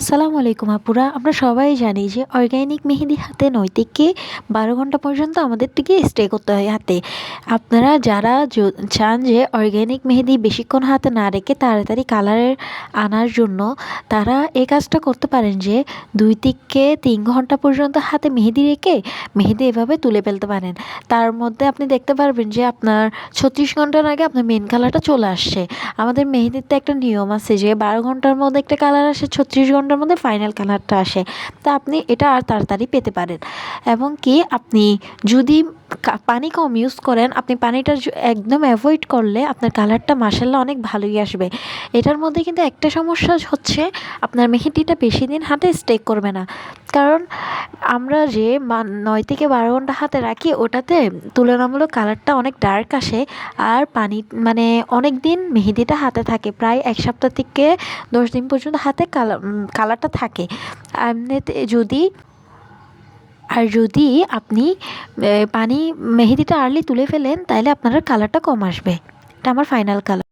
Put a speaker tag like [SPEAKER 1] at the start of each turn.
[SPEAKER 1] সালামু আলাইকুম আপুরা, আমরা সবাই জানি যে অর্গ্যানিক মেহেদি হাতে নৈতিককে 12 ঘন্টা পর্যন্ত আমাদের থেকে স্টে করতে হয় হাতে। আপনারা যারা চান যে অর্গ্যানিক মেহেদি বেশিক্ষণ হাতে না রেখে তাড়াতাড়ি কালারের আনার জন্য, তারা এই কাজটা করতে পারেন যে 2 থেকে 3 ঘন্টা পর্যন্ত হাতে মেহেদি রেখে মেহেদি এভাবে তুলে ফেলতে পারেন। তার মধ্যে আপনি দেখতে পারবেন যে আপনার 36 ঘন্টার আগে আপনার মেন কালারটা চলে আসছে। আমাদের মেহেদিতে একটা নিয়ম আছে যে 12 ঘন্টার মধ্যে একটা কালার আসে, 36 ঘন্টার মধ্যে ফাইনাল কালারটা আসে। তা আপনি এটা আর তাড়াতাড়ি পেতে পারেন। এবং কি আপনি যদি পানি কম ইউজ করেন, আপনি পানিটা একদম অ্যাভয়েড করলে আপনার কালারটা মাসাল্লাহ অনেক ভালোই আসবে। এটার মধ্যে কিন্তু একটা সমস্যা হচ্ছে, আপনার মেহেদিটা বেশি দিন হাতে স্টে করবে না। কারণ আমরা যে 9 থেকে 12 ঘন্টা হাতে রাখি, ওটাতে তুলনামূলক কালারটা অনেক ডার্ক আসে। আর পানি মানে অনেক দিন মেহেদিটা হাতে থাকে, প্রায় 1 সপ্তাহ থেকে 10 দিন পর্যন্ত হাতে কালারটা থাকে। এমনিতে যদি আপনি পানি মেহেদিটা আর্লি তুলে ফেলেন, তাহলে আপনার কালারটা কম আসবে। এটা আমার ফাইনাল কালার।